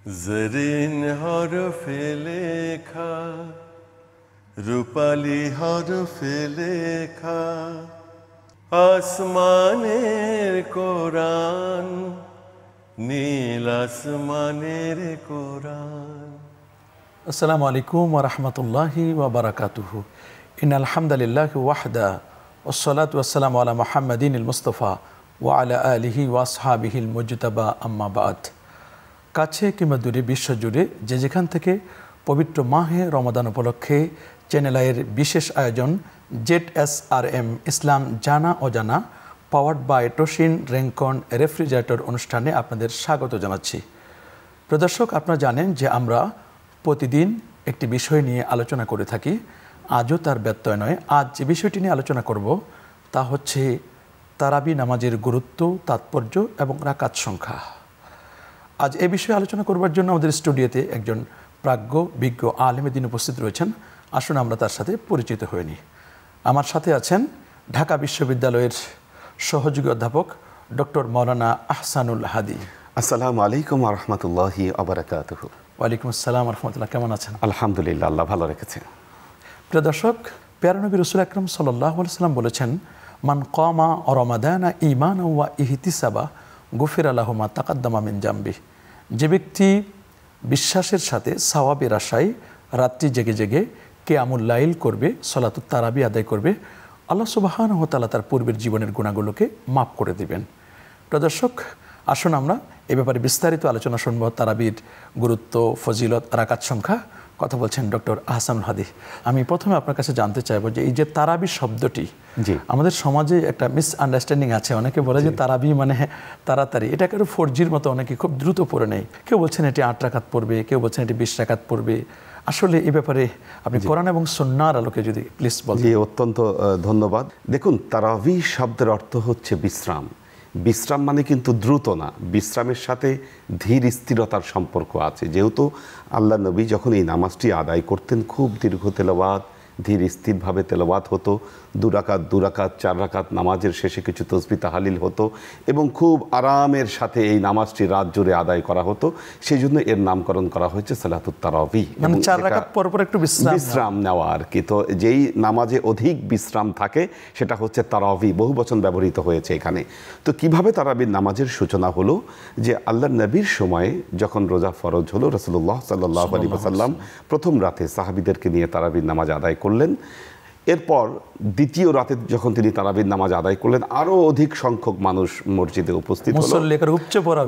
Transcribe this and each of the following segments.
জরিন হরফে লেখা, রূপালী হরফে লেখা, আসমানের কোরআন, নীল আসমানের কোরআন। আসসালামু আলাইকুম ওয়া রাহমাতুল্লাহি ওয়া বারাকাতুহু। ইন্নাল হামদালিল্লাহি ওয়াহদা ওয়াসসালাতু ওয়াসসালামু আলা মুহাম্মাদিনিল মুস্তাফা ওয়া আলা আলিহি ওয়া আসহাবিহিল মুজতাবা, আম্মা বাদ। কাছে কিংবা দূরে বিশ্বজুড়ে যে যেখান থেকে পবিত্র মাহে রমাদান উপলক্ষে চ্যানেল আইয়ের বিশেষ আয়োজন ZSRM ইসলাম জানা অজানা পাওয়ার্ড বাই টোশিন রেনকন রেফ্রিজারেটর অনুষ্ঠানে আপনাদের স্বাগত জানাচ্ছি। প্রদর্শক, আপনারা জানেন যে আমরা প্রতিদিন একটি বিষয় নিয়ে আলোচনা করে থাকি। আজও তার ব্যত্যয় নয়। আজ যে বিষয়টি নিয়ে আলোচনা করব তা হচ্ছে তারাবি নামাজের গুরুত্ব, তাৎপর্য এবং রাকাত সংখ্যা। আজ এ বিষয়ে আলোচনা করবার জন্য আমাদের স্টুডিওতে একজন প্রাজ্ঞ বিজ্ঞ আলেম দ্বীন উপস্থিত রয়েছেন। আসুন আমরা তার সাথে পরিচিত হয়ে নিই। আমার সাথে আছেন ঢাকা বিশ্ববিদ্যালয়ের সহযোগী অধ্যাপক ডক্টর মাওলানা আহসানুল হাদি। আসসালামু আলাইকুম ওয়া রাহমাতুল্লাহি ওয়া বারাকাতুহু। ওয়ালাইকুম আসসালাম ওয়া রাহমাতুল্লাহ। কেমন আছেন? আলহামদুলিল্লাহ, আল্লাহ ভালো রেখেছে। প্রিয় দর্শক, প্যারা নবী রাসূল আকরাম সাল্লাল্লাহু আলাইহি ওয়াসাল্লাম বলেছেন, মান কামা রমাদানা ঈমানান ওয়া ইহতিসাবা গুফিরা লাহু মা তাকাদ্দামা মিন জামবি। যে ব্যক্তি বিশ্বাসের সাথে সওয়াবের আশায় রাত্রি জেগে জেগে কিয়ামুল লাইল করবে, সলাতুত তারাবি আদায় করবে, আল্লাহ সুবহানাহু ওয়া তাআলা তার পূর্বের জীবনের গুনাহগুলোকে মাফ করে দিবেন। প্রিয় দর্শক, আসুন আমরা এ ব্যাপারে বিস্তারিত আলোচনা শুনব। তারাবির গুরুত্ব, ফজিলত, রাকাত সংখ্যা। কথা বলছেন ডক্টর আহসানুল হাদি। আমি প্রথমে আপনার কাছে জানতে চাইবো যে এই যে তারাবি শব্দটি, আমাদের সমাজে একটা মিসআন্ডারস্ট্যান্ডিং আছে। অনেকে বলে যে তারাবি মানে তাড়াতাড়ি, এটা কেউ 4Gর মতো অনেকে খুব দ্রুত পড়ে নেয়। কেউ বলছেন এটি 8 রাকাত পড়বে, কেউ বলছেন এটি 20 রাকাত পড়বে। আসলে এই ব্যাপারে আপনি কোরআন এবং সুন্নাহর আলোকে যদি প্লিজ বলেন। অত্যন্ত ধন্যবাদ। দেখুন, তারাবি শব্দের অর্থ হচ্ছে বিশ্রাম। বিশ্রাম মানে কিন্তু দ্রুত না, বিশ্রামের সাথে ধীর স্থিরতার সম্পর্ক আছে। যেহেতু আল্লাহ নবী যখন এই নামাজটি আদায় করতেন, খুব দীর্ঘ তেলাওয়াত, ধীর স্থিরভাবে তেলাওয়াত হতো। 2 রাকাত 2 রাকাত 4 রাকাত নামাজের শেষে কিছু তসবিহ তাহলিল হতো এবং খুব আরামের সাথে এই নামাজটি রাত জুড়ে আদায় করা হতো। সেই জন্য এর নামকরণ করা হয়েছে সালাতুত তারাবি, মানে 4 রাকাত পর পর একটু বিশ্রাম নেওয়া আর কি। তো যেই নামাজে অধিক বিশ্রাম থাকে সেটা হচ্ছে তারাবি, বহু বচন ব্যবহৃত হয়েছে এখানে। তো কিভাবে তারাবির নামাজের সূচনা হলো, যে আল্লাহ নবীর সময়ে যখন রোজা ফরজ হলো, রাসূলুল্লাহ সাল্লাল্লাহু আলাইহি ওয়াসাল্লাম প্রথম রাতে সাহাবীদেরকে নিয়ে তারাবির নামাজ আদায় করলেন। এরপর দ্বিতীয় রাতে যখন তিনি তারাবির নামাজ আদায় করলেন, আরও অধিক সংখ্যক মানুষ মসজিদে উপস্থিত হলো,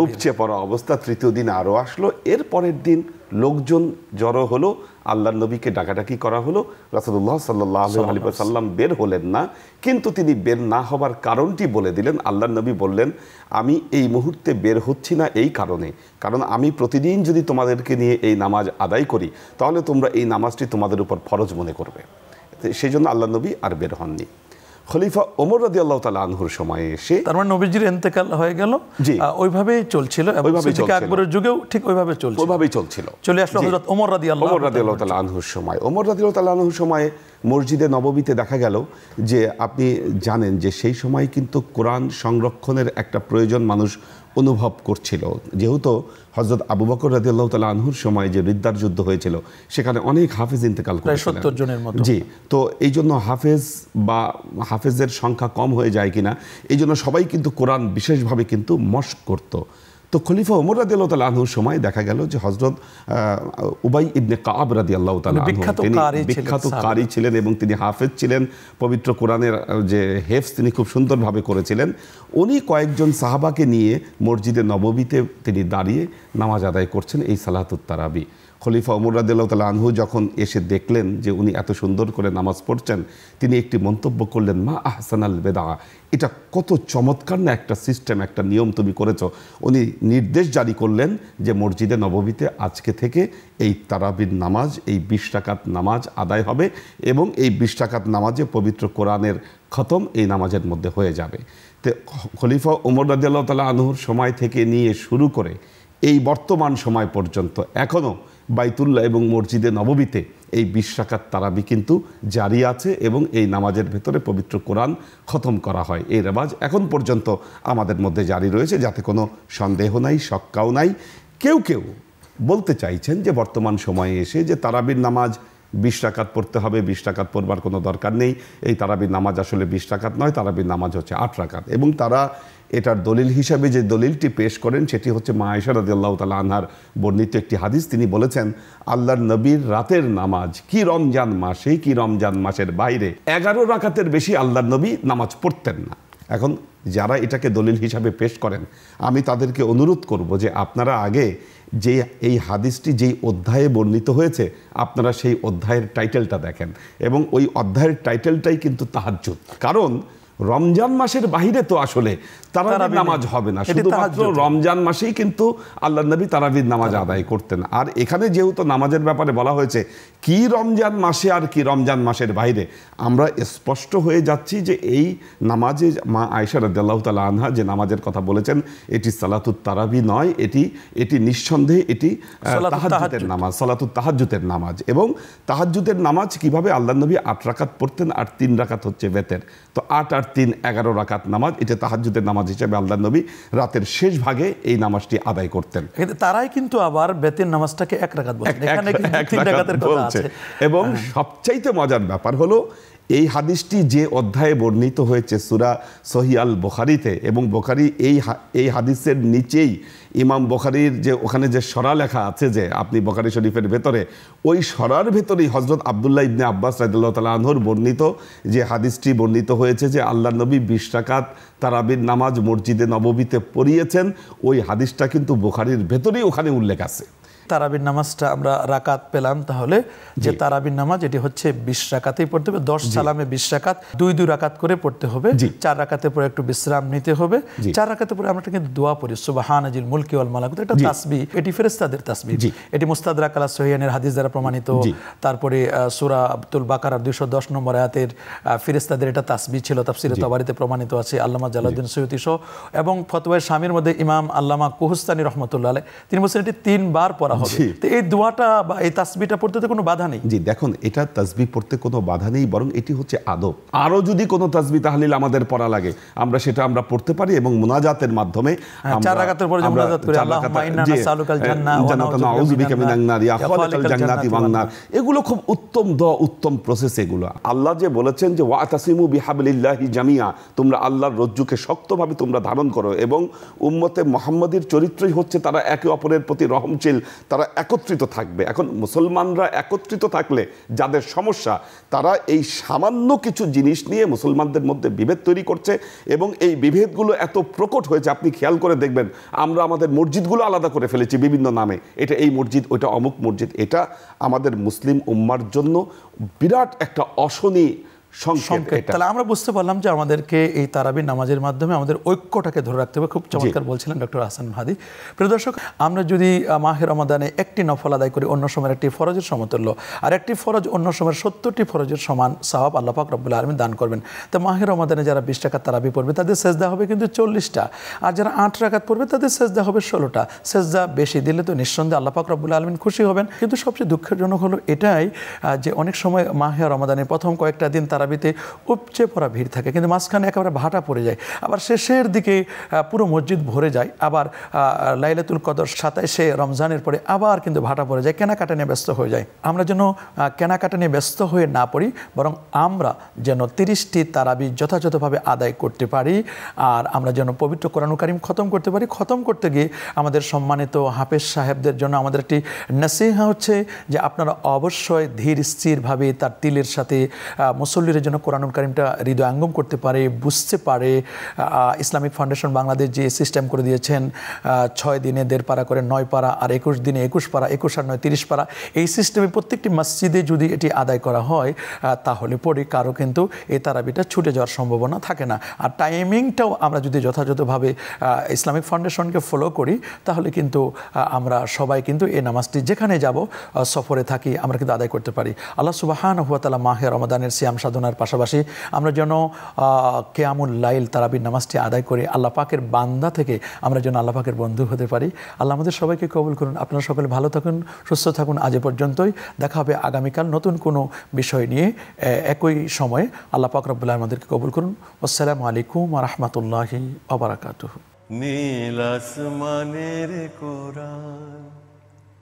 উপচে পড়া অবস্থা। তৃতীয় দিন আরও আসলো। এর পরের দিন লোকজন জড়ো হলো, আল্লাহ নবীকে ডাকাডাকি করা হলো। রাসূলুল্লাহ সাল্লাল্লাহু আলাইহি ওয়াসাল্লাম বের হলেন না, কিন্তু তিনি বের না হবার কারণটি বলে দিলেন। আল্লাহ নবী বললেন, আমি এই মুহূর্তে বের হচ্ছি না এই কারণে, কারণ আমি প্রতিদিন যদি তোমাদেরকে নিয়ে এই নামাজ আদায় করি, তাহলে তোমরা এই নামাজটি তোমাদের উপর ফরজ মনে করবে। সেই জন্য আল্লাহ নবী আর বের হননি। খলিফা ওমর রাদিয়াল্লাহু তাআলা আনহুর সময়ে এসে, তার মানে নবীজির ইন্তেকাল হয়ে গেল, ওইভাবেই চলছিল, আকবরের যুগেও ঠিক ওইভাবেই চলছিল। চলে আসলো হযরত ওমর রাদিয়াল্লাহু তাআলা আনহুর সময়। ওমর রাদিয়াল্লাহু তাআলা আনহুর সময়ে মসজিদে নববীতে দেখা গেল যে, আপনি জানেন যে সেই সময় কিন্তু কোরআন সংরক্ষণের একটা প্রয়োজন মানুষ অনুভব করছিল। যেহেতু হযরত আবু বকর রাদিয়াল্লাহু তাআলা আনহুর সময় যে রিদ্দার যুদ্ধ হয়েছিল, সেখানে অনেক হাফেজ ইন্তেকাল করেছিলেন, প্রায় 70 জনের মতো। তো এই জন্য হাফেজের সংখ্যা কম হয়ে যায় কিনা, এই জন্য সবাই কিন্তু কোরআন বিশেষভাবে কিন্তু মশক করত। তো খলিফা ওমর রাদিয়াল্লাহু তাআলা আনহুর সময় দেখা গেল যে হযরত উবাই ইবনে কাব রাদিয়াল্লাহু তাআলা আনহু, তিনি বিখ্যাত কারি ছিলেন এবং তিনি হাফেজ ছিলেন। পবিত্র কোরআনের যে হেফজ তিনি খুব সুন্দরভাবে করেছিলেন। উনি কয়েকজন সাহাবাকে নিয়ে মসজিদে নববীতে তিনি দাঁড়িয়ে নামাজ আদায় করছেন, এই সালাতুত তারাবি। খলিফা ওমর রাদিয়াল্লাহু তাআলা আনহু যখন এসে দেখলেন যে উনি এত সুন্দর করে নামাজ পড়ছেন, তিনি একটি মন্তব্য করলেন, মা আহসানাল বেদা, এটা কত চমৎকার না একটা সিস্টেম, একটা নিয়ম তুমি করেছো। উনি নির্দেশ জারি করলেন যে মসজিদে নববীতে আজকে থেকে এই তারাবির নামাজ, এই 20 রাকাত নামাজ আদায় হবে এবং এই 20 রাকাত নামাজে পবিত্র কোরআনের খতম এই নামাজের মধ্যে হয়ে যাবে। তো খলিফা ওমর রাদিয়াল্লাহু তাআলা আনহুর সময় থেকে নিয়ে শুরু করে এই বর্তমান সময় পর্যন্ত এখনও বাইতুল্লাহ এবং মসজিদে নববীতে এই 20 রাকাত তারাবি কিন্তু জারি আছে এবং এই নামাজের ভেতরে পবিত্র কোরআন খতম করা হয়। এই রেওয়াজ এখন পর্যন্ত আমাদের মধ্যে জারি রয়েছে, যাতে কোনো সন্দেহ নাই, শক্কাও নাই। কেউ কেউ বলতে চাইছেন যে বর্তমান সময়ে এসে যে তারাবির নামাজ 20 রাকাত পড়তে হবে, 20 রাকাত পড়বার কোনো দরকার নেই, এই তারাবির নামাজ আসলে 20 রাকাত নয়, তারাবির নামাজ হচ্ছে 8 রাকাত। এবং তারা এটার দলিল হিসাবে যে দলিলটি পেশ করেন সেটি হচ্ছে মা আয়েশা রাদিয়াল্লাহু তাআলা আনহার বর্ণিত একটি হাদিস। তিনি বলেছেন, আল্লাহর নবীর রাতের নামাজ কি রমজান মাসে কি রমজান মাসের বাইরে 11 রাকাতের বেশি আল্লাহর নবী নামাজ পড়তেন না। এখন যারা এটাকে দলিল হিসাবে পেশ করেন, আমি তাদেরকে অনুরোধ করব যে আপনারা আগে যে এই হাদিসটি যেই অধ্যায়ে বর্ণিত হয়েছে আপনারা সেই অধ্যায়ের টাইটেলটা দেখেন, এবং ওই অধ্যায়ের টাইটেলটাই কিন্তু তাহাজ্জুদ। কারণ রমজান মাসের বাইরে তো আসলে তারাবির নামাজ হবে না, শুধুমাত্র রমজান মাসেই কিন্তু আল্লাহর নবী তারাবির নামাজ আদায় করতেন। আর এখানে যেহেতু নামাজের ব্যাপারে বলা হয়েছে কি রমজান মাসে আর কি রমজান মাসের বাইরে, আমরা স্পষ্ট হয়ে যাচ্ছি যে এই নামাজে মা আয়েশা রাদিয়াল্লাহু তাআলা আনহা যে নামাজের কথা বলেছেন এটি সালাতুত তারাবি নয়, এটি নিঃসন্দেহে এটি তাহাজ্জুদের নামাজ, সালাতুত তাহাজ্জুদের নামাজ। এবং তাহাজ্জুদের নামাজ কিভাবে আল্লাহর নবী 8 রাকাত পড়তেন আর 3 রাকাত হচ্ছে বেতের, তো 8 আর 3 11 রাকাত নামাজ, এটা তাহাজ্জুদের নামাজ হিসেবে আল্লাহর নবী রাতের শেষ ভাগে এই নামাজটি আদায় করতেন। তারাই কিন্তু আবার বেতের নামাজটাকে 1 রাকাত বলছেন, এখানে কিন্তু 3 রাকাতের কথা আছে। এবং সবচাইতে মজার ব্যাপার হলো এই হাদিসটি যে অধ্যায়ে বর্ণিত হয়েছে সূরা সহিহ আল বুখারীতে, এবং বুখারী এই হাদিসের নিচেই ইমাম বুখারীর যে ওখানে যে সরা লেখা আছে যে আপনি বুখারী শরীফের ভেতরে, ওই সরার ভেতরেই হযরত আব্দুল্লাহ ইবনে আব্বাস রাদিয়াল্লাহু তাআলা আনহুর বর্ণিত যে হাদিসটি বর্ণিত হয়েছে যে আল্লাহর নবী 20 রাকাত তারাবির নামাজ মসজিদে নববীতে পড়িয়েছেন, ওই হাদিসটা কিন্তু বুখারীর ভেতরেই ওখানে উল্লেখ আছে। তারাবির নামাজটা আমরা রাকাত পেলাম, তাহলে যে তারাবির নামাজ এটি হচ্ছে 20 রাকাতেই পড়তে হবে। 10 সালামে 20 রাকাত, 2 রাকাত করে পড়তে হবে। 4 রাকাতের পরে একটু বিশ্রাম নিতে হবে। 4 রাকাতের পরে আমরা কিন্তু দোয়া পড়ি, সুবহানাজিল মুলকি ওয়াল মালাকুত, এটা তাসবিহ, এটি ফেরেশতাদের তাসবিহ, এটি মুস্তাদরাক আলা সহিহানের হাদিস দ্বারা প্রমাণিত। তারপরে সূরা আতুল বাকারার 210 নম্বর আয়াতের ফেরেশতাদের এটা তাসবিহ ছিল, তাফসীরে তাবারিতে প্রমাণিত আছে, আল্লামা জালালউদ্দিন সুয়ুতী সহ। এবং ফতোয়ায়ে শামীর মধ্যে ইমাম আল্লামা কুহস্তানি রাহমাতুল্লাহ আলাইহি তিনি বলেছেন এটি 3 বার পড়া হবে। তো এই দোয়াটা বা এই তাসবিহটা পড়তে কোনো বাধা নেই। জি দেখুন, এটা তাসবিহ পড়তে কোনো বাধা নেই, বরং এটি হচ্ছে আদব। আরো যদি কোনো তাসবিহ তাহলিল আমাদের পড়া লাগে আমরা পড়তে পারি, এবং মুনাজাতের মাধ্যমে 4 রাকাতের পরে মুনাজাত করি, আল্লাহুম্মা ইন্না নাসআলুকাল জান্নাহ ওয়া নাউযু বিকা মিনান নার ইয়া খালিকাল জান্নাতি ওয়ান নার। এগুলো খুব উত্তম দোয়া, উত্তম প্রসেস এগুলো। আল্লাহ যে বলেছেন যে ওয়াতাসিমু বিহাবলিল্লাহি জামিয়া, তোমরা আল্লাহর রজ্জুকে শক্তভাবে তোমরা ধারণ করো, এবং উম্মতে মুহাম্মাদীর চরিত্রই হচ্ছে তারা একে অপরের প্রতি রহমশীল, তারা একত্রিত থাকবে। এখন মুসলমানরা একত্রিত থাকলে যাদের সমস্যা, তারা এই সামান্য কিছু জিনিস নিয়ে মুসলমানদের মধ্যে বিভেদ তৈরি করছে, এবং এই বিভেদগুলো এত প্রকট হয়েছে আপনি খেয়াল করে দেখবেন আমরা আমাদের মসজিদগুলো আলাদা করে ফেলেছি বিভিন্ন নামে, এটা এই মসজিদ, ওইটা অমুক মসজিদ। এটা আমাদের মুসলিম উম্মার জন্য বিরাট একটা অশনি সংকেত। তাহলে আমরা বুঝতে পারলাম যে আমাদেরকে এই তারাবির নামাজের মাধ্যমে আমাদের ঐক্যটাকে ধরে রাখতে হবে। খুব চমৎকার বলছিলেন ডক্টর হাসান হাদি। প্রিয় দর্শক, আমরা যদি মাহে রমাদানে একটি নফল আদায় করি অন্য সময়ের একটি ফরজের সমতুল্য, আর একটি ফরজ অন্য সময়ের 70টি ফরজের সমান সওয়াব আল্লাহ পাক রব্বুল আলামিন দান করবেন। তো মাহে রমাদানে যারা 20 রাকাত তারাবি পড়বে তাদের সেজদা হবে কিন্তু 40টা, আর যারা 8 রাকাত পড়বে তাদের সেজদা হবে 16টা। সেজদা বেশি দিলে তো নিঃসন্দেহে আল্লাহ পাক রব্বুল আলামিন খুশি হবেন। কিন্তু সবচেয়ে দুঃখজনক হলো এটাই যে অনেক সময় মাহে রমাদানের প্রথম কয়েকটা দিন তারাবিতে উপচে পড়া ভিড় থাকে, কিন্তু মাঝখানে একেবারে ভাটা পড়ে যায়, আবার শেষের দিকে পুরো মসজিদ ভরে যায়, আবার লাইলাতুল কদর 27শে রমজানের পরে আবার কিন্তু ভাটা পড়ে যায়, কেনাকাটা নিয়ে ব্যস্ত হয়ে যায়। আমরা যেন কেনাকাটা নিয়ে ব্যস্ত হয়ে না পড়ি, বরং আমরা যেন 30টি তারাবি যথাযথভাবে আদায় করতে পারি, আর আমরা যেন পবিত্র কোরআনুল কারীম খতম করতে পারি। খতম করতে গিয়ে আমাদের সম্মানিত হাফেজ সাহেবদের জন্য আমাদের একটি নসিহা হচ্ছে যে আপনারা অবশ্যই ধীর স্থিরভাবে তার তিলের সাথে মুসল্লির জন্য কোরআনুল কারীমটা হৃদয়ঙ্গম করতে পারে, বুঝতে পারে। ইসলামিক ফাউন্ডেশন বাংলাদেশ যে সিস্টেম করে দিয়েছেন 6 দিনে 1.5 পারা করে 9 পারা, আর 21 দিনে 21 পারা, 21 আর 9 30 পারা, এই সিস্টেমে প্রত্যেকটি মসজিদে যদি এটি আদায় করা হয় তাহলে পরে কারো কিন্তু এই তারাবিটা ছুটে যাওয়ার সম্ভাবনা থাকে না। আর টাইমিংটাও আমরা যদি যথাযথভাবে ইসলামিক ফাউন্ডেশনকে ফলো করি তাহলে কিন্তু আমরা সবাই কিন্তু এই নামাজটি যেখানে যাব, সফরে থাকি, আমরা কিন্তু আদায় করতে পারি। আল্লাহ সুবহানাহু ওয়া তাআলা মাহে রমাদানের সিয়াম সাধনার পাশাপাশি আমরা যেন কিয়ামুল লাইল তারাবির নামাজটি আদায় করে আল্লাহ পাকের বান্দা থেকে আমরা যেন আল্লাহ পাকের বন্ধু হতে পারি। আল্লাহ আমাদের সবাইকে কবুল করুন। আপনারা সকলে ভালো থাকুন, সুস্থ থাকুন। আজ পর্যন্তই, দেখা হবে আগামীকাল নতুন কোনো বিষয় নিয়ে একই সময়ে। আল্লাহ পাক রব্বুল আলামিন আমাদেরকে কবুল করুন। আসসালামু আলাইকুম ওয়া রাহমাতুল্লাহি ওয়া বারাকাতুহু। নীল আসমানের কোরআন।